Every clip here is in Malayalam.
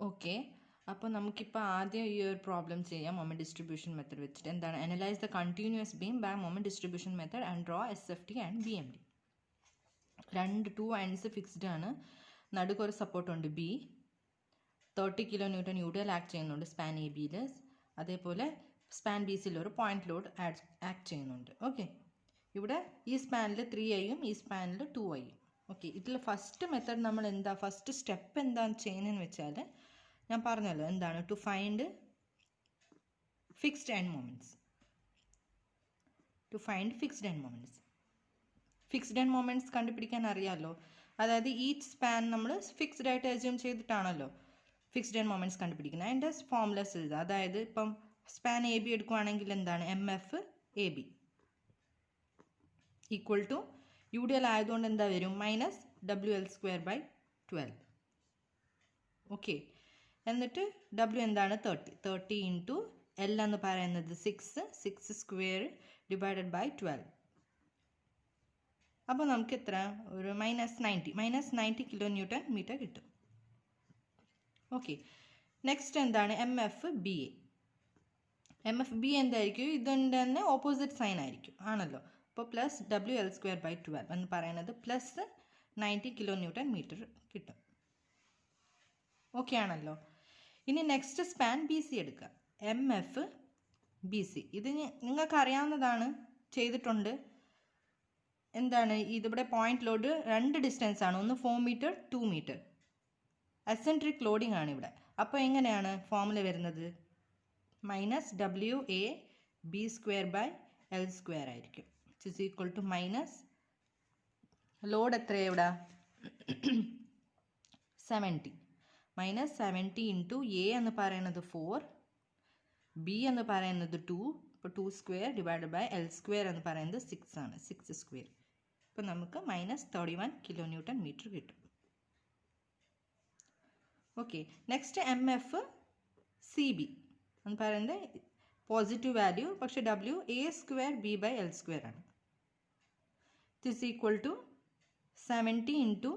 ഓക്കെ, അപ്പോൾ നമുക്കിപ്പോൾ ആദ്യം ഈ ഒരു പ്രോബ്ലം ചെയ്യാം മൊമെൻറ്റ് ഡിസ്ട്രിബ്യൂഷൻ മെത്തേഡ് വെച്ചിട്ട്. എന്താണ്? Analyse the continuous beam by moment distribution method and draw SFT and BMD. Two ends fixed ആണ്. നടുക്ക് ഒരു സപ്പോർട്ടുണ്ട് B. 30 kN യൂഡിയൽ ആക്ട് ചെയ്യുന്നുണ്ട് സ്പാൻ AB-യിൽ. അതേപോലെ സ്പാൻ BC-യിൽ ഒരു പോയിന്റ് ലോഡ് ആക്ട് ചെയ്യുന്നുണ്ട്. ഓക്കെ, ഇവിടെ ഈ സ്പാനിൽ 3Iയും ഈ സ്പാനിൽ 2Iയും. ഓക്കെ, ഇതിൽ ഫസ്റ്റ് മെത്തേഡ് നമ്മൾ ഫസ്റ്റ് സ്റ്റെപ്പ് എന്താണ് ചെയ്യുന്നതെന്ന് വെച്ചാൽ ഞാൻ പറഞ്ഞല്ലോ, എന്താണ്? To find fixed end moments. Fixed end moments കണ്ടുപിടിക്കാൻ അറിയാമല്ലോ. അതായത് ഈച്ച് സ്പാൻ നമ്മൾ ഫിക്സ്ഡ് ആയിട്ട് അസ്യൂം ചെയ്തിട്ടാണല്ലോ ഫിക്സ്ഡ് എൻഡ് മൊമെൻറ്റ്സ് കണ്ടുപിടിക്കുന്നത്. അതിൻ്റെ ഫോർമുലസ് എഴുതുക. അതായത് ഇപ്പം സ്പാൻ AB എടുക്കുകയാണെങ്കിൽ എന്താണ്? MF/AB ഈക്വൽ ടു UDL ആയതുകൊണ്ട് എന്താ വരും? -WL²/12. ഓക്കെ, എന്നിട്ട് W എന്താണ്? 30 ഇൻറ്റു L എന്ന് പറയുന്നത് 6 സ്ക്വയർ ഡിവൈഡഡ് ബൈ 12. അപ്പോൾ നമുക്ക് എത്ര? ഒരു -90 kN കിട്ടും. ഓക്കെ, നെക്സ്റ്റ് എന്താണ്? MFBA എന്തായിരിക്കും? ഇതിൻ്റെ തന്നെ ഓപ്പോസിറ്റ് സൈൻ ആയിരിക്കും ആണല്ലോ. അപ്പോൾ +WL²/12 എന്ന് പറയുന്നത് +90 kN കിട്ടും. ഓക്കെ ആണല്ലോ. ഇനി നെക്സ്റ്റ് സ്പാൻ BC എടുക്കുക. MFBC ഇത് നിങ്ങൾക്ക് അറിയാവുന്നതാണ്, ചെയ്തിട്ടുണ്ട്. എന്താണ്? ഇതിവിടെ പോയിന്റ് ലോഡ് 2 ഡിസ്റ്റൻസ് ആണ്. ഒന്ന് 4 മീറ്റർ 2 മീറ്റർ. അസെൻട്രിക് ലോഡിംഗ് ആണ് ഇവിടെ. അപ്പോൾ എങ്ങനെയാണ് ഫോർമുല വരുന്നത്? -WAB²/L² ആയിരിക്കും. It's equal to minus load എത്രയാണ് ഇവിടെ? 70 -70 ഇൻറ്റു A എന്ന് പറയുന്നത് 4, B എന്ന് പറയുന്നത് 2. ഇപ്പോൾ 2 സ്ക്വയർ ഡിവൈഡഡ് ബൈ L² എന്ന് പറയുന്നത് 6 ആണ്. 6 സ്ക്വയർ. ഇപ്പോൾ നമുക്ക് -31 kN കിട്ടും. ഓക്കെ, നെക്സ്റ്റ് MFCB എന്ന് പറയുന്നത് പോസിറ്റീവ് വാല്യൂ, പക്ഷേ WA²B/L² ആണ്. It's equal to 70 into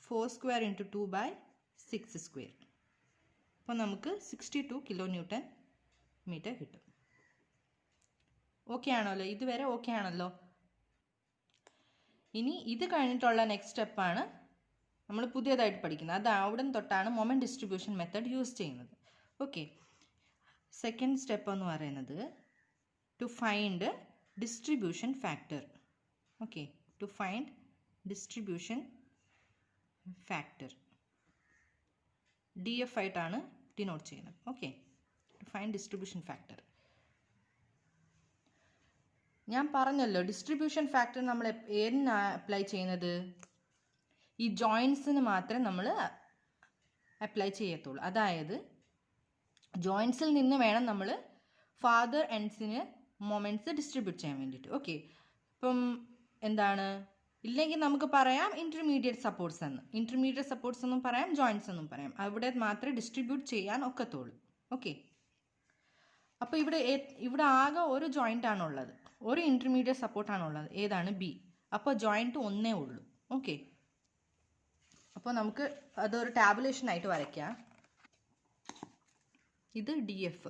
4 square into 2/6 square. അപ്പോൾ നമുക്ക് 62 kN കിട്ടും. ഓക്കെ ആണല്ലോ? ഇതുവരെ ഓക്കെ ആണല്ലോ? ഇനി ഇത് കഴിഞ്ഞിട്ടുള്ള നെക്സ്റ്റ് സ്റ്റെപ്പാണ് നമ്മൾ പുതിയതായിട്ട് പഠിക്കുന്നത്. അത് അവിടെ തൊട്ടാണ് മൊമെൻറ്റ് ഡിസ്ട്രിബ്യൂഷൻ മെത്തേഡ് യൂസ് ചെയ്യുന്നത്. ഓക്കെ, സെക്കൻഡ് സ്റ്റെപ്പ് എന്ന് പറയുന്നത് to find distribution factor. Okay, to find distribution factor DF ആയിട്ടാണ് ഡിനോട്ട് ചെയ്യുന്നത്. Okay, to find distribution factor. ഞാൻ പറഞ്ഞല്ലോ, ഡിസ്ട്രിബ്യൂഷൻ ഫാക്ടർ നമ്മൾ ഏതിനാ അപ്ലൈ ചെയ്യുന്നത്? ഈ ജോയിൻസിന് മാത്രമേ നമ്മൾ അപ്ലൈ ചെയ്യത്തുള്ളൂ. അതായത് ജോയിൻസിൽ നിന്ന് വേണം നമ്മൾ ഫാദർ എൻഡ്സിന് മൊമെൻറ്റ്സ് ഡിസ്ട്രിബ്യൂട്ട് ചെയ്യാൻ വേണ്ടിയിട്ട്. ഓക്കെ, ഇപ്പം എന്താണ്? ഇല്ലെങ്കിൽ നമുക്ക് പറയാം ഇൻ്റർമീഡിയറ്റ് സപ്പോർട്ട്സ് എന്ന്. ഇൻ്റർമീഡിയറ്റ് സപ്പോർട്ട്സ് എന്നും പറയാം, ജോയിൻസ് എന്നും പറയാം. അവിടെ മാത്രമേ ഡിസ്ട്രിബ്യൂട്ട് ചെയ്യാൻ ഒക്കത്തുള്ളൂ. ഓക്കെ, അപ്പോൾ ഇവിടെ ആകെ ഒരു ജോയിൻ്റ് ആണുള്ളത്, ഒരു ഇൻ്റർമീഡിയറ്റ് സപ്പോർട്ടാണുള്ളത്. ഏതാണ്? B. അപ്പോൾ ജോയിൻറ്റ് ഒന്നേ ഉള്ളൂ. ഓക്കെ, അപ്പോൾ നമുക്ക് അതൊരു ടാബുലേഷനായിട്ട് വരയ്ക്കാം. ഇത് DF.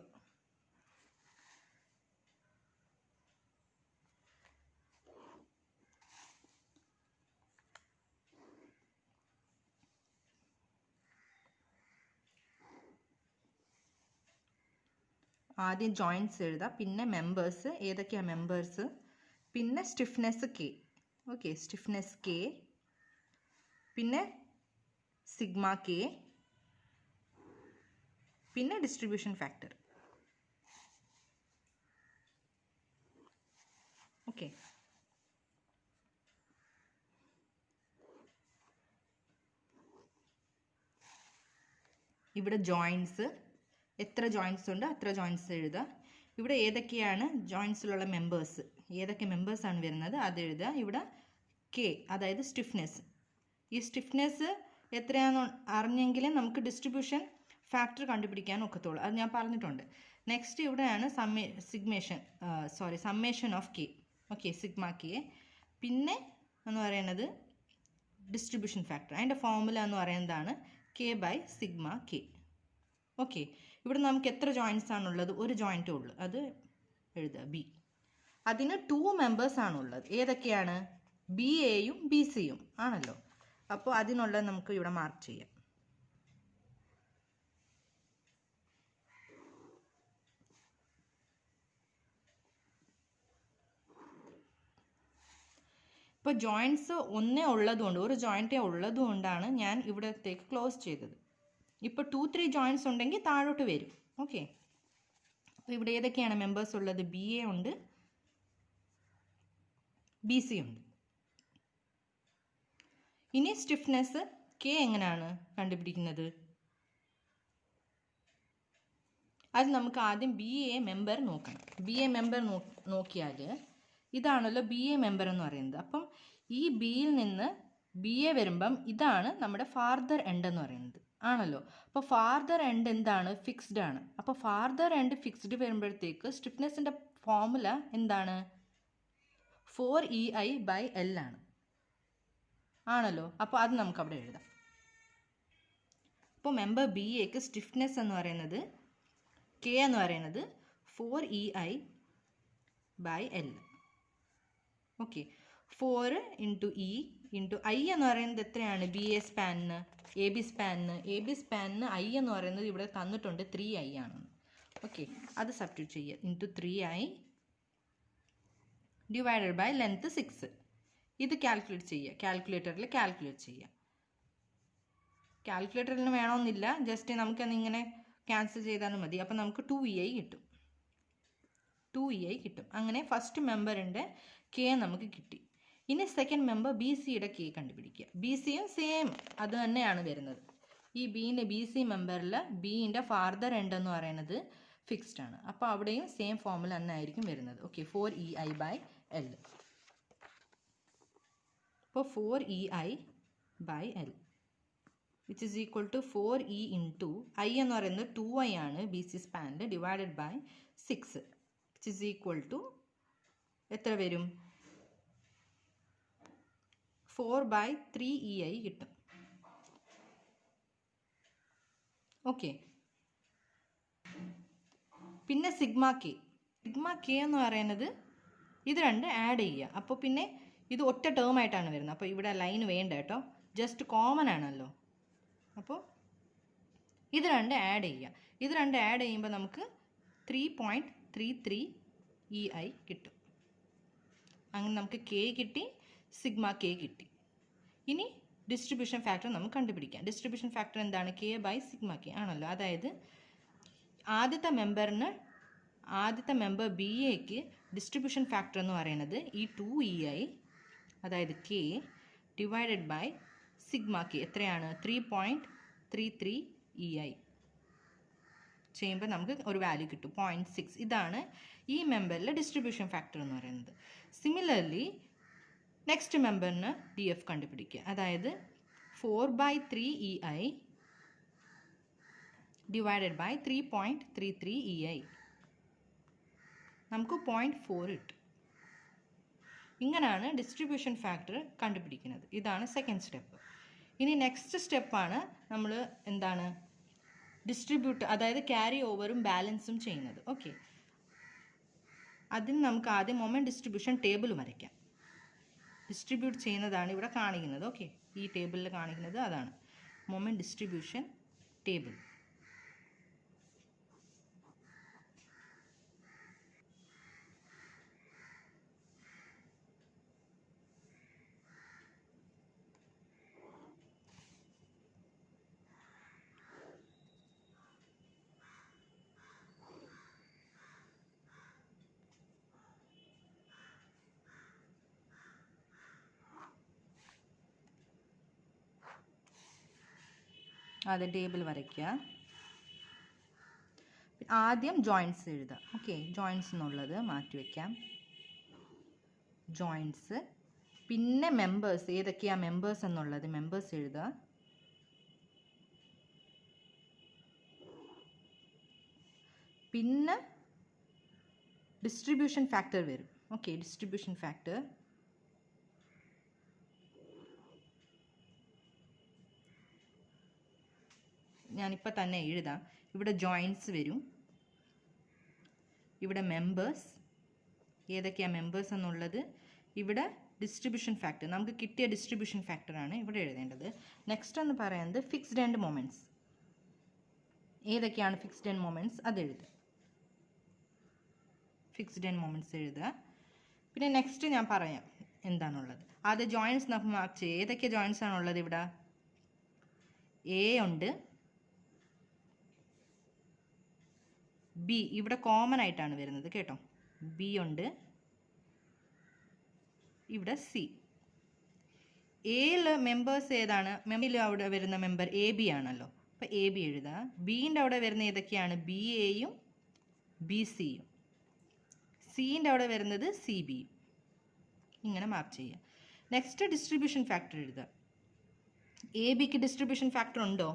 ആദ്യം ജോയിൻറ്റ്സ് എഴുതാം, പിന്നെ മെമ്പേഴ്സ്. ഏതൊക്കെയാണ് മെമ്പേഴ്സ്? പിന്നെ stiffness K. Okay, stiffness K, പിന്നെ സിഗ്മ K, പിന്നെ ഡിസ്ട്രിബ്യൂഷൻ ഫാക്ടർ. ഓക്കെ, ഇവിടെ ജോയിൻറ്റ്സ് എത്ര ജോയിൻറ്റ്സ് ഉണ്ട് അത്ര ജോയിൻറ്റ്സ് എഴുതുക. ഇവിടെ ഏതൊക്കെയാണ് ജോയിൻറ്റ്സിലുള്ള മെമ്പേഴ്സ്, ഏതൊക്കെ മെമ്പേഴ്സാണ് വരുന്നത് അത് എഴുതുക. ഇവിടെ K അതായത് സ്റ്റിഫ്നെസ്. ഈ സ്റ്റിഫ്നെസ് എത്രയാണെന്ന് അറിഞ്ഞെങ്കിലും നമുക്ക് ഡിസ്ട്രിബ്യൂഷൻ ഫാക്ടർ കണ്ടുപിടിക്കാൻ ഒക്കത്തുള്ളൂ. അത് ഞാൻ പറഞ്ഞിട്ടുണ്ട്. നെക്സ്റ്റ് ഇവിടെയാണ് summation of K. Okay, sigma K. പിന്നെ എന്ന് പറയുന്നത് ഡിസ്ട്രിബ്യൂഷൻ ഫാക്ടർ. അതിൻ്റെ ഫോർമുല എന്ന് പറയുന്നതാണ് K/σK. ഓക്കെ, ഇവിടെ നമുക്ക് എത്ര ജോയിൻറ്റ്സ് ആണുള്ളത്? ഒരു ജോയിൻറ്റേ ഉള്ളൂ, അത് എഴുതുക ബി. അതിന് 2 മെമ്പേഴ്സ് ആണുള്ളത്. ഏതൊക്കെയാണ്? ബി എയും ബി സിയും ആണല്ലോ. അപ്പോൾ അതിനുള്ളത് നമുക്ക് ഇവിടെ മാർക്ക് ചെയ്യാം. ഇപ്പോൾ ജോയിൻറ്റ്സ് ഒന്നേ ഉള്ളതുകൊണ്ട്, ഒരു ജോയിൻറ്റേ ഉള്ളതുകൊണ്ടാണ് ഞാൻ ഇവിടത്തേക്ക് ക്ലോസ് ചെയ്തത്. ഇപ്പോൾ 2-3 ജോയിൻറ്റ്സ് ഉണ്ടെങ്കിൽ താഴോട്ട് വരും. ഓക്കെ, അപ്പോൾ ഇവിടെ ഏതൊക്കെയാണ് മെമ്പേഴ്സ് ഉള്ളത്? ബി എ ഉണ്ട്, ബി സി ഉണ്ട്. ഇനി സ്റ്റിഫ്നെസ് കെ എങ്ങനെയാണ് കണ്ടുപിടിക്കുന്നത്? അത് നമുക്ക് ആദ്യം ബി എ മെമ്പർ നോക്കണം. ബി എ മെമ്പർ നോക്കിയാൽ ഇതാണല്ലോ ബി എ മെമ്പർ എന്ന് പറയുന്നത്. അപ്പം ഈ ബിയിൽ നിന്ന് ബി എ വരുമ്പം ഇതാണ് നമ്മുടെ ഫാർദർ എൻഡ് എന്ന് പറയുന്നത് ആണല്ലോ. അപ്പോൾ ഫാർദർ എൻഡ് എന്താണ്? ഫിക്സ്ഡ് ആണ്. അപ്പോൾ ഫാർദർ എൻഡ് ഫിക്സ്ഡ് വരുമ്പോഴത്തേക്ക് സ്റ്റിഫ്നെസ്സിൻ്റെ ഫോർമുല എന്താണ്? 4EI/L ആണ് ആണല്ലോ. അപ്പോൾ അത് നമുക്ക് അവിടെ എഴുതാം. അപ്പോൾ മെമ്പർ ബി എക്ക് സ്റ്റിഫ്നെസ് എന്ന് പറയുന്നത് കെ എന്ന് പറയുന്നത് 4EI/L. ഓക്കെ, 4 × E × I എന്ന് പറയുന്നത് എത്രയാണ്? ബി എ സ്പാനിന്, എ ബി സ്പാനിന് I എന്ന് പറയുന്നത് ഇവിടെ തന്നിട്ടുണ്ട് 3I ആണെന്ന്. ഓക്കെ, അത് സബ്സ്റ്റിറ്റ്യൂട്ട് ചെയ്യുക. × 3I ഡിവൈഡഡ് ബൈ ലെങ്ത് 6. ഇത് കാൽക്കുലേറ്റ് ചെയ്യുക, കാൽക്കുലേറ്ററിൽ കാൽക്കുലേറ്റ് ചെയ്യുക. കാൽക്കുലേറ്ററിന് വേണമെന്നില്ല, ജസ്റ്റ് നമുക്കത് ഇങ്ങനെ ക്യാൻസൽ ചെയ്താലും മതി. അപ്പം നമുക്ക് 2EI കിട്ടും. 2EI കിട്ടും. അങ്ങനെ ഫസ്റ്റ് മെമ്പറിൻ്റെ കെ നമുക്ക് കിട്ടി. ഇനി സെക്കൻഡ് മെമ്പർ ബി സിയുടെ കെ കണ്ടുപിടിക്കുക. ബി സിയും സെയിം അത് തന്നെയാണ് വരുന്നത്. ഈ ബി സി മെമ്പറിൽ ബീൻ്റെ ഫാർദർ എൻഡ് എന്ന് പറയുന്നത് ഫിക്സ്ഡ് ആണ്. അപ്പോൾ അവിടെയും സെയിം ഫോർമുല തന്നെ ആയിരിക്കും വരുന്നത്. Okay, 4EI/L. അപ്പോൾ 4EI/L which is equal to 4E into I എന്ന് പറയുന്നത് 2I ആണ് ബി സി സ്പാനിൽ, divided by 6 which is equal to എത്ര വരും? 4/3EI കിട്ടും. ഓക്കെ, പിന്നെ സിഗ്മ കെ എന്ന് പറയുന്നത് ഇത് രണ്ട് ആഡ് ചെയ്യുക. അപ്പോൾ പിന്നെ ഇത് ഒറ്റ ടേം ആയിട്ടാണ് വരുന്നത്. അപ്പോൾ ഇവിടെ ലൈൻ വേണ്ട കേട്ടോ, ജസ്റ്റ് കോമൺ ആണല്ലോ. അപ്പോൾ ഇത് രണ്ട് ആഡ് ചെയ്യുക. ഇത് രണ്ട് ആഡ് ചെയ്യുമ്പോൾ നമുക്ക് 3.33EI കിട്ടും. അങ്ങനെ നമുക്ക് കെ കിട്ടി, സിഗ്മ കെ കിട്ടി. ഇനി ഡിസ്ട്രിബ്യൂഷൻ ഫാക്ടർ നമുക്ക് കണ്ടുപിടിക്കാം. ഡിസ്ട്രിബ്യൂഷൻ ഫാക്ടർ എന്താണ്? K/സിഗ്മ കെ ആണല്ലോ. അതായത് ആദ്യത്തെ മെമ്പർ ബി എക്ക് ഡിസ്ട്രിബ്യൂഷൻ ഫാക്ടർ എന്ന് പറയുന്നത് ഈ 2EI, അതായത് K divided by sigma K എത്രയാണ്? 3.33EI ചെയ്യുമ്പോൾ നമുക്ക് ഒരു വാല്യൂ കിട്ടും 0.6. ഇതാണ് ഈ മെമ്പറിലെ ഡിസ്ട്രിബ്യൂഷൻ ഫാക്ടർ എന്ന് പറയുന്നത്. സിമിലർലി നെക്സ്റ്റ് മെമ്പറിന് DF കണ്ടുപിടിക്കുക. അതായത് 4/3EI ഡിവൈഡഡ് ബൈ 3.33EI നമുക്ക് 0.4 കിട്ടും. ഇങ്ങനെയാണ് ഡിസ്ട്രിബ്യൂഷൻ ഫാക്ടർ കണ്ടുപിടിക്കുന്നത്. ഇതാണ് സെക്കൻഡ് സ്റ്റെപ്പ്. ഇനി നെക്സ്റ്റ് സ്റ്റെപ്പാണ് നമ്മൾ എന്താണ് ഡിസ്ട്രിബ്യൂട്ട്, അതായത് ക്യാരി ഓവറും ബാലൻസും ചെയ്യുന്നത്. ഓക്കെ, അതിന് നമുക്ക് ആദ്യം മൊമെൻറ്റ് ഡിസ്ട്രിബ്യൂഷൻ ടേബിൾ വരയ്ക്കാം. ഡിസ്ട്രിബ്യൂട്ട് ചെയ്യുന്നതാണ് ഇവിടെ കാണിക്കുന്നത്. ഓക്കെ, ഈ ടേബിളിൽ കാണിക്കുന്നത് അതാണ് മൊമെൻറ്റ് ഡിസ്ട്രിബ്യൂഷൻ ടേബിൾ. ആദ്യം ടേബിൾ വരയ്ക്കുക. ആദ്യം ജോയിൻറ്റ്സ് എഴുതുക. ഓക്കെ, ജോയിൻറ്റ്സ് എന്നുള്ളത് മാറ്റി വയ്ക്കാം. ജോയിൻറ്റ്സ്, പിന്നെ മെമ്പേഴ്സ്, ഏതൊക്കെയാണ് മെമ്പേഴ്സ് എന്നുള്ളത് മെമ്പേഴ്സ് എഴുതുക. പിന്നെ ഡിസ്ട്രിബ്യൂഷൻ ഫാക്ടർ വരും. ഓക്കെ, ഡിസ്ട്രിബ്യൂഷൻ ഫാക്ടർ ഞാനിപ്പോൾ തന്നെ എഴുതാം. ഇവിടെ ജോയിൻസ് വരും, ഇവിടെ മെമ്പേഴ്സ്, ഏതൊക്കെയാണ് മെമ്പേഴ്സ് എന്നുള്ളത്, ഇവിടെ ഡിസ്ട്രിബ്യൂഷൻ ഫാക്ടർ, നമുക്ക് കിട്ടിയ ഡിസ്ട്രിബ്യൂഷൻ ഫാക്ടറാണ് ഇവിടെ എഴുതേണ്ടത്. നെക്സ്റ്റ് എന്ന് പറയുന്നത് ഫിക്സ്ഡ് എൻഡ് മൊമെൻറ്റ്സ്. ഏതൊക്കെയാണ് ഫിക്സ്ഡ് എൻഡ് മൊമെൻറ്റ്സ് അത് എഴുതുക. ഫിക്സ്ഡ് എൻഡ് മൊമെൻറ്റ്സ് എഴുതുക. പിന്നെ നെക്സ്റ്റ് ഞാൻ പറയാം എന്താണുള്ളത്. ആദ്യം ജോയിൻസ് നമുക്ക് മാർക്ക് ചെയ്യുക. ഏതൊക്കെ ജോയിൻസ് ആണുള്ളത്? ഇവിടെ എ ഉണ്ട്, ബി ഇവിടെ കോമൺ ആയിട്ടാണ് വരുന്നത് കേട്ടോ. ബി ഉണ്ട്, ഇവിടെ സി. എയിൽ മെമ്പേഴ്സ് ഏതാണ്? മെമ്പിൽ അവിടെ വരുന്ന മെമ്പർ എ ബി ആണല്ലോ, അപ്പോൾ എ ബി എഴുതുക. ബീൻ്റെ അവിടെ വരുന്ന ഏതൊക്കെയാണ്? ബി എയും ബി സിയും. സീൻ്റെ അവിടെ വരുന്നത് സി ബിയും. ഇങ്ങനെ മാർക്ക് ചെയ്യുക. നെക്സ്റ്റ് ഡിസ്ട്രിബ്യൂഷൻ ഫാക്ടർ എഴുതുക. എ ബിക്ക് ഡിസ്ട്രിബ്യൂഷൻ ഫാക്ടർ ഉണ്ടോ?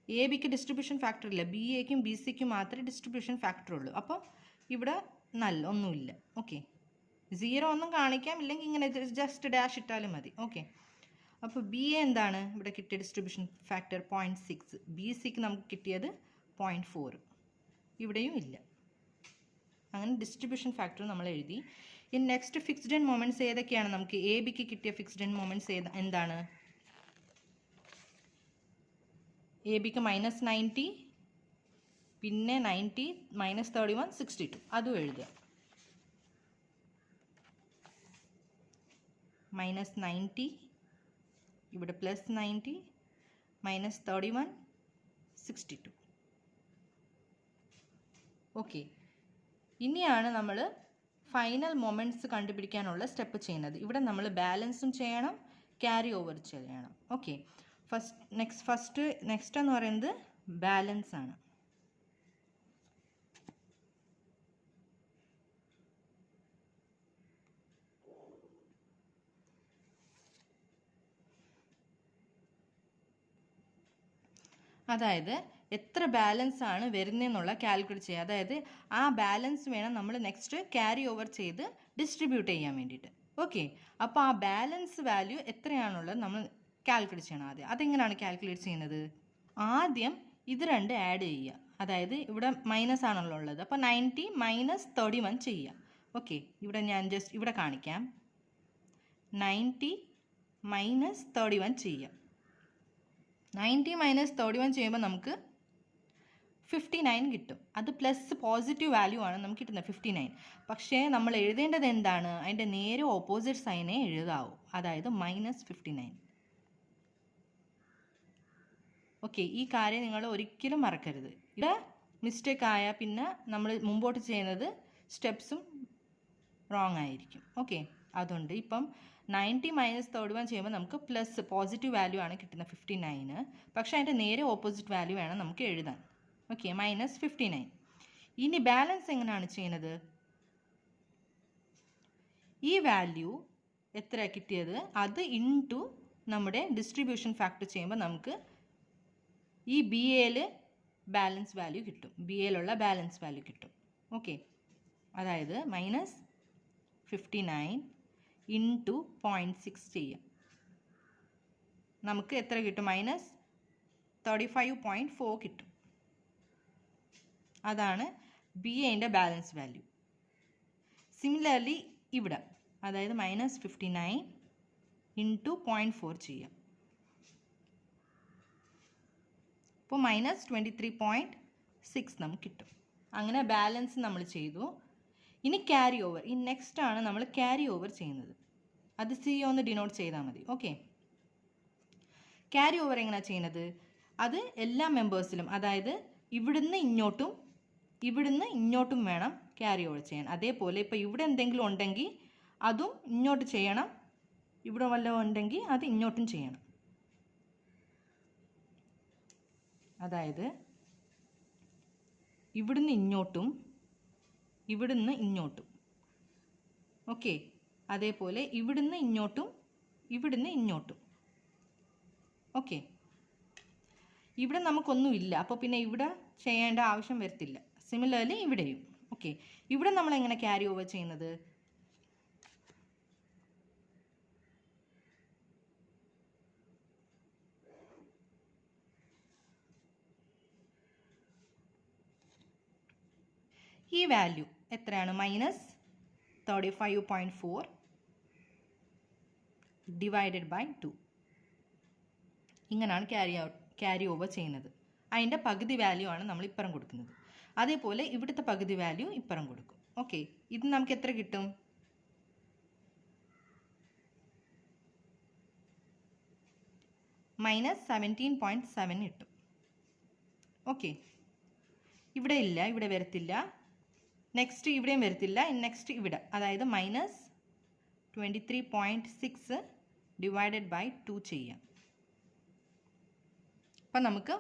എ ബിക്ക് ഡിസ്ട്രിബ്യൂഷൻ ഫാക്ടർ ഇല്ല. ബി എക്കും ബി സിക്കും മാത്രമേ ഡിസ്ട്രിബ്യൂഷൻ ഫാക്ടർ ഉള്ളൂ. അപ്പോൾ ഇവിടെ ഒന്നുമില്ല. ഓക്കെ, 0 ഒന്നും കാണിക്കാം, ഇല്ലെങ്കിൽ ഇങ്ങനെ ജസ്റ്റ് ഡാഷ് ഇട്ടാലും മതി. ഓക്കെ, അപ്പോൾ ബി എ എന്താണ് ഇവിടെ കിട്ടിയ ഡിസ്ട്രിബ്യൂഷൻ ഫാക്ടർ? 0.6. ബി സിക്ക് നമുക്ക് കിട്ടിയത് 0.4. ഇവിടെയും ഇല്ല. അങ്ങനെ ഡിസ്ട്രിബ്യൂഷൻ ഫാക്ടർ നമ്മൾ എഴുതി. ഇനി നെക്സ്റ്റ് ഫിക്സ്ഡ് എൻഡ് മൊമെൻറ്റ്സ് ഏതൊക്കെയാണ്? നമുക്ക് എ ബിക്ക് കിട്ടിയ ഫിക്സ്ഡ് എൻഡ് മൊമെൻറ്റ്സ് എന്താണ്? എ ബിക്ക് -90, പിന്നെ 90, -31, 62. അതും എഴുതുക. -90, ഇവിടെ +90, -31, 62. ഓക്കെ, ഇനിയാണ് നമ്മൾ ഫൈനൽ മൊമെൻറ്റ്സ് കണ്ടുപിടിക്കാനുള്ള സ്റ്റെപ്പ് ചെയ്യുന്നത്. ഇവിടെ നമ്മൾ ബാലൻസും ചെയ്യണം, ക്യാരി ഓവർ ചെയ്യണം. ഓക്കെ, നെക്സ്റ്റ് എന്ന് പറയുന്നത് ബാലൻസ് ആണ്. അതായത് എത്ര ബാലൻസ് ആണ് വരുന്നതെന്നുള്ള കാൽക്കുലേറ്റ് ചെയ്യുക. അതായത് ആ ബാലൻസ് വേണം നമ്മൾ നെക്സ്റ്റ് ക്യാരി ഓവർ ചെയ്ത് ഡിസ്ട്രിബ്യൂട്ട് ചെയ്യാൻ വേണ്ടിയിട്ട്. ഓക്കെ, അപ്പോൾ ആ ബാലൻസ് വാല്യൂ എത്രയാണുള്ളത് നമ്മൾ കാൽക്കുലേറ്റ് ചെയ്യണം ആദ്യം. അതെങ്ങനെയാണ് കാൽക്കുലേറ്റ് ചെയ്യുന്നത്? ആദ്യം ഇത് രണ്ട് ആഡ് ചെയ്യുക. അതായത് ഇവിടെ മൈനസ് ആണല്ലോ ഉള്ളത്, അപ്പോൾ 90 - 31 ചെയ്യുക. ഓക്കെ, ഇവിടെ ഞാൻ ജസ്റ്റ് ഇവിടെ കാണിക്കാം. 90 - 31 ചെയ്യുക. 90 - 31 ചെയ്യുമ്പോൾ നമുക്ക് 59 കിട്ടും. അത് പ്ലസ് പോസിറ്റീവ് വാല്യൂ ആണ് നമുക്ക് കിട്ടുന്നത് 59. പക്ഷേ നമ്മൾ എഴുതേണ്ടത് എന്താണ്? അതിൻ്റെ നേരെ ഓപ്പോസിറ്റ് സൈനെ എഴുതാവൂ, അതായത് -59. ഓക്കെ, ഈ കാര്യം നിങ്ങൾ ഒരിക്കലും മറക്കരുത്. ഇവിടെ മിസ്റ്റേക്ക് ആയാൽ പിന്നെ നമ്മൾ മുമ്പോട്ട് ചെയ്യുന്നത് സ്റ്റെപ്സും റോങ് ആയിരിക്കും. ഓക്കെ, അതുകൊണ്ട് ഇപ്പം 90 - 31 ചെയ്യുമ്പോൾ നമുക്ക് പ്ലസ് പോസിറ്റീവ് വാല്യൂ ആണ് കിട്ടുന്നത് 59. പക്ഷേ അതിൻ്റെ നേരെ ഓപ്പോസിറ്റ് വാല്യൂ വേണം നമുക്ക് എഴുതാൻ. ഓക്കെ, -59. ഇനി ബാലൻസ് എങ്ങനെയാണ് ചെയ്യുന്നത്? ഈ വാല്യൂ എത്ര കിട്ടിയത് അത് ഇൻടു നമ്മുടെ ഡിസ്ട്രിബ്യൂഷൻ ഫാക്ടർ ചെയ്യുമ്പോൾ നമുക്ക് ഈ ബി എയിൽ ബാലൻസ് വാല്യൂ കിട്ടും. ബി എയിലുള്ള ബാലൻസ് വാല്യൂ കിട്ടും. ഓക്കെ, അതായത് -59 ഇൻടു 0.6 ചെയ്യാം. നമുക്ക് എത്ര കിട്ടും? -35.4 കിട്ടും. അതാണ് ബി എയുടെ ബാലൻസ് വാല്യൂ. സിമിലർലി ഇവിടെ അതായത് -59 ഇൻടു 0.4 ചെയ്യാം. അപ്പോൾ -23.6 നമുക്ക് കിട്ടും. അങ്ങനെ ബാലൻസ് നമ്മൾ ചെയ്തു. ഇനി ക്യാരി ഓവർ. ഈ നെക്സ്റ്റ് ആണ് നമ്മൾ ക്യാരി ഓവർ ചെയ്യുന്നത്. അത് സി ഒന്ന് ഡിനോട്ട് ചെയ്താൽ മതി. ഓക്കെ, ക്യാരി ഓവർ എങ്ങനെയാണ് ചെയ്യുന്നത്? അത് എല്ലാ മെമ്പേഴ്സിലും, അതായത് ഇവിടുന്ന് ഇങ്ങോട്ടും വേണം ക്യാരി ഓവർ ചെയ്യാൻ. അതേപോലെ ഇപ്പോൾ ഇവിടെ എന്തെങ്കിലും ഉണ്ടെങ്കിൽ അതും ഇങ്ങോട്ട് ചെയ്യണം, ഇവിടെ വല്ലതും ഉണ്ടെങ്കിൽ അത് ഇങ്ങോട്ടും ചെയ്യണം. അതായത് ഇവിടുന്ന് ഇങ്ങോട്ടും. ഓക്കെ, അതേപോലെ ഇവിടുന്ന് ഇങ്ങോട്ടും. ഓക്കെ, ഇവിടെ നമുക്കൊന്നുമില്ല, അപ്പോൾ പിന്നെ ഇവിടെ ചെയ്യേണ്ട ആവശ്യം വരത്തില്ല. സിമിലർലി ഇവിടെയും. ഓക്കെ, ഇവിടെ നമ്മൾ എങ്ങനെ ക്യാരി ഓവർ ചെയ്യുന്നത്? ഈ വാല്യൂ എത്രയാണ്? -35.4 ഡിവൈഡഡ് ബൈ 2. ഇങ്ങനെയാണ് ക്യാരി ഓവർ ചെയ്യുന്നത്. അതിൻ്റെ പകുതി വാല്യൂ ആണ് നമ്മൾ ഇപ്പുറം കൊടുക്കുന്നത്. അതേപോലെ ഇവിടുത്തെ പകുതി വാല്യൂ ഇപ്പുറം കൊടുക്കും. ഓക്കെ, ഇത് നമുക്ക് എത്ര കിട്ടും? -17.7 കിട്ടും. ഓക്കെ, ഇവിടെ ഇല്ല, ഇവിടെ വരത്തില്ല. നെക്സ്റ്റ് ഇവിടെയും വരത്തില്ല. നെക്സ്റ്റ് ഇവിടെ, അതായത് -23.6 ഡിവൈഡഡ് ബൈ 2 ചെയ്യാം. അപ്പം നമുക്ക്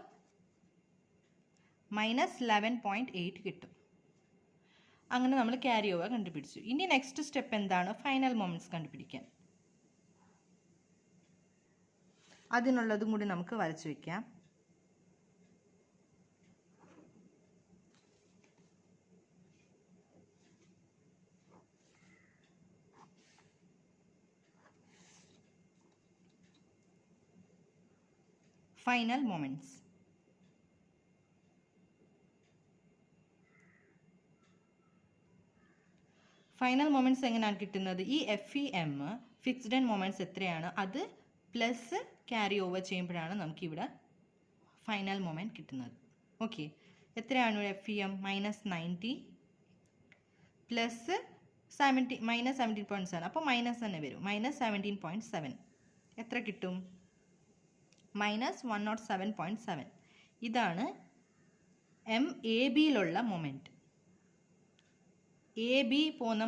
-11.8 കിട്ടും. അങ്ങനെ നമ്മൾ ക്യാരി ഓവർ കണ്ടുപിടിച്ചു. ഇനി നെക്സ്റ്റ് സ്റ്റെപ്പ് എന്താണ്? ഫൈനൽ മൊമെന്റ്സ് കണ്ടുപിടിക്കാൻ. അതിനുള്ളതും കൂടി നമുക്ക് വരച്ചു വയ്ക്കാം. Final moments. ഫൈനൽ മൊമെന്റ്സ് എങ്ങനെയാണ് കിട്ടുന്നത്? ഈ FEM ഫിക്സ്ഡ് എൻഡ് മൊമെന്റ്സ് എത്രയാണ് അത് പ്ലസ് ക്യാരി ഓവർ ചെയ്യുമ്പോഴാണ് നമുക്കിവിടെ ഫൈനൽ മൊമെന്റ് കിട്ടുന്നത്. ഓക്കെ, എത്രയാണ് FEM? -90 പ്ലസ് -17.7. അപ്പോൾ മൈനസ് തന്നെ വരും. -17.7 എത്ര കിട്ടും? -107.7. ഇതാണ് MABയിലുള്ള മൊമെന്റ്. AB പോകുന്ന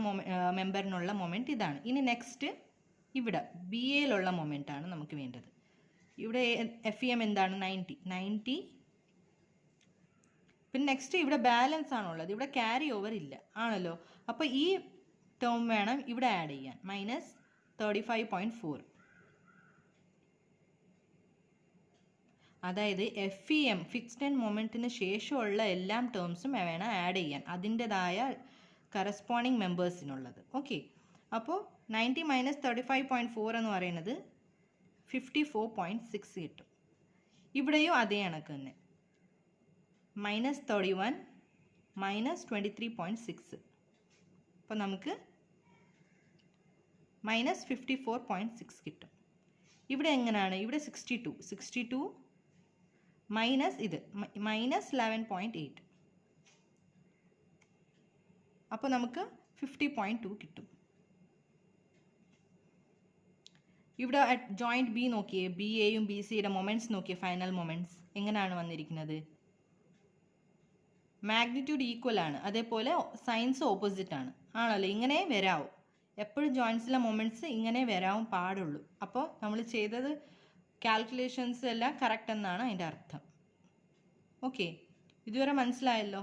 മെമ്പറിനുള്ള മൊമെന്റ് ഇതാണ്. ഇനി നെക്സ്റ്റ് ഇവിടെ BAയിലുള്ള മൊമെന്റ് ആണ് നമുക്ക് വേണ്ടത്. ഇവിടെ FEM എന്താണ്? 90. പിന്നെ നെക്സ്റ്റ് ഇവിടെ ബാലൻസ് ആണുള്ളത്. ഇവിടെ ക്യാരി ഓവർ ഇല്ല ആണല്ലോ. അപ്പോൾ ഈ ടേം വേണം ഇവിടെ ആഡ് ചെയ്യാൻ. -35.4. അതായത് FEM ഫിക്സ്ഡ് എൻഡ് മൊമെന്റിന് ശേഷമുള്ള എല്ലാ ടേംസും വേണം ആഡ് ചെയ്യാൻ, അതിൻ്റെതായ കറസ്പോണ്ടിങ് മെമ്പേഴ്സിനുള്ളത്. ഓക്കെ, അപ്പോൾ 90 - 35.4 എന്ന് പറയുന്നത് 54.6 കിട്ടും. ഇവിടെയും അതേ കണക്ക് തന്നെ. -31 -23.6. അപ്പോൾ നമുക്ക് -54.6 കിട്ടും. ഇവിടെ എങ്ങനെയാണ്? ഇവിടെ 62 മൈനസ് ഇത് -11.8. അപ്പോൾ നമുക്ക് 50.2 കിട്ടും. ഇവിടെ ജോയിന്റ് ബി നോക്കിയേ, BAയും BCയുടെ മൊമെന്റ്സ് നോക്കിയേ. ഫൈനൽ മൊമെന്റ്സ് എങ്ങനെയാണ് വന്നിരിക്കുന്നത്? മാഗ്നിറ്റ്യൂഡ് ഈക്വൽ ആണ്, അതേപോലെ സൈൻസ് ഓപ്പോസിറ്റ് ആണ് ആണല്ലോ. ഇങ്ങനെ വരാവും. എപ്പോഴും ജോയിൻസിലെ മൊമെന്റ്സ് ഇങ്ങനെ വരാവും പാടുള്ളൂ. അപ്പോൾ നമ്മൾ ചെയ്തത് കാൽക്കുലേഷൻസ് എല്ലാം കറക്റ്റ് എന്നാണ് അതിൻ്റെ അർത്ഥം. ഓക്കെ, ഇതുവരെ മനസ്സിലായല്ലോ?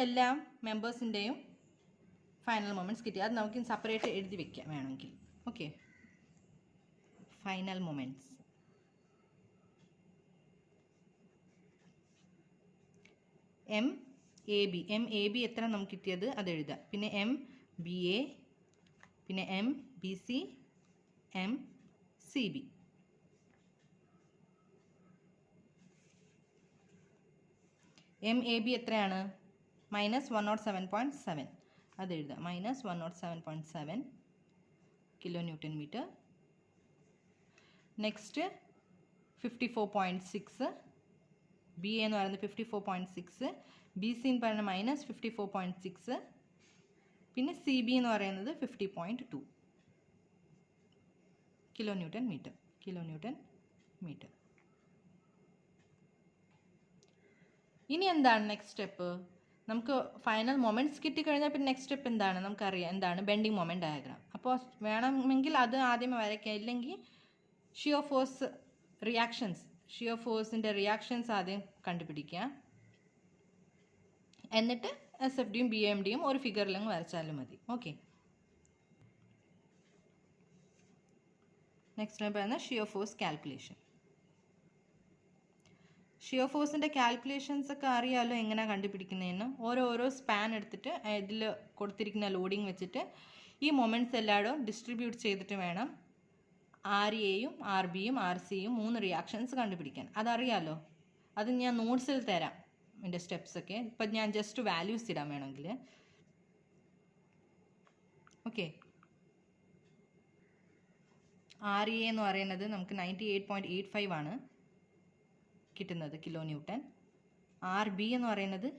എല്ലാ മെമ്പേഴ്സിൻ്റെയും ഫൈനൽ മൊമെന്റ്സ് കിട്ടി. അത് നമുക്ക് സെപ്പറേറ്റ് എഴുതി വെക്കാം വേണമെങ്കിൽ. Okay, final moments. MAB എത്ര നമുക്ക് കിട്ടിയത് അത് എഴുതാം. പിന്നെ MBA, പിന്നെ MBC, MCB. MAB എത്രയാണ്? -107.7. അത് എഴുതാം. -107.7 kN/m. നെക്സ്റ്റ് 54.6. BA എന്ന് പറയുന്നത് 54.6. BC എന്ന് പറയുന്നത് -54.6. പിന്നെ CB എന്ന് പറയുന്നത് 50.2 kN/m. ഇനി എന്താണ് നെക്സ്റ്റ് സ്റ്റെപ്പ്? നമുക്ക് ഫൈനൽ മൊമെന്റ്സ് കിട്ടിക്കഴിഞ്ഞാൽ പിന്നെ നെക്സ്റ്റ് സ്റ്റെപ്പ് എന്താണ്? നമുക്കറിയാം എന്താണ് ബെൻഡിങ് മൊമെന്റ് ഡയഗ്രാം. അപ്പോൾ വേണമെങ്കിൽ അത് ആദ്യമേ വരയ്ക്കാം, ഇല്ലെങ്കിൽ ഷിയർ ഫോഴ്സിൻ്റെ റിയാക്ഷൻസ് ആദ്യം കണ്ടുപിടിക്കുക. എന്നിട്ട് SFDയും BMDയും ഒരു ഫിഗറിലങ്ങ് വരച്ചാലും മതി. ഓക്കെ, നെക്സ്റ്റ് പറയുന്നത് ഷിയർ ഫോഴ്സ് കാൽക്കുലേഷൻ. ഷിയർ ഫോഴ്സിൻ്റെ കാൽക്കുലേഷൻസ് ഒക്കെ അറിയാമല്ലോ എങ്ങനെയാണ് കണ്ടുപിടിക്കുന്നതെന്ന്. ഓരോ സ്പാൻ എടുത്തിട്ട് ഇതിൽ കൊടുത്തിരിക്കുന്ന ലോഡിങ് വെച്ചിട്ട് ഈ മൊമെന്റ്സ് എല്ലായിടും ഡിസ്ട്രിബ്യൂട്ട് ചെയ്തിട്ട് വേണം RAയും RBയും RCയും 3 റിയാക്ഷൻസ് കണ്ടുപിടിക്കാൻ. അതറിയാമല്ലോ. അത് ഞാൻ നോട്ട്സിൽ തരാം ഇതിൻ്റെ സ്റ്റെപ്സൊക്കെ. ഇപ്പം ഞാൻ ജസ്റ്റ് വാല്യൂസ് ഇടാൻ വേണമെങ്കിൽ. ഓക്കെ, RE എന്ന് പറയുന്നത് നമുക്ക് 98.85 ആണ് കിട്ടുന്നത് കിലോ ന്യൂട്ടൺ. RB എന്ന് പറയുന്നത്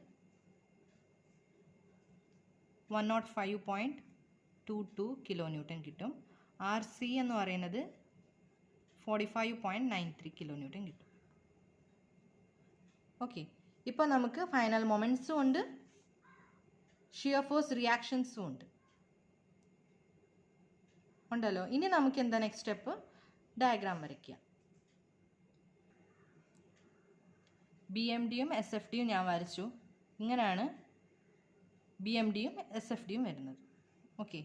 105.22 കിലോ ന്യൂട്ടൺ കിട്ടും. RC എന്ന് പറയുന്നത് 45.93 കിലോ ന്യൂട്ടൺ കിട്ടും. ഓക്കെ, ഇപ്പോൾ നമുക്ക് ഫൈനൽ മൊമെൻറ്റ്സും ഉണ്ട്, ഷിയർ ഫോഴ്സ് റിയാക്ഷൻസും ഉണ്ടല്ലോ. ഇനി നമുക്ക് എന്താ നെക്സ്റ്റ് സ്റ്റെപ്പ്? ഡയഗ്രാം വരയ്ക്കുക. BMDയും SFDയും ഞാൻ വരച്ചു. ഇങ്ങനെയാണ് BMDയും SFDയും വരുന്നത്. ഓക്കെ.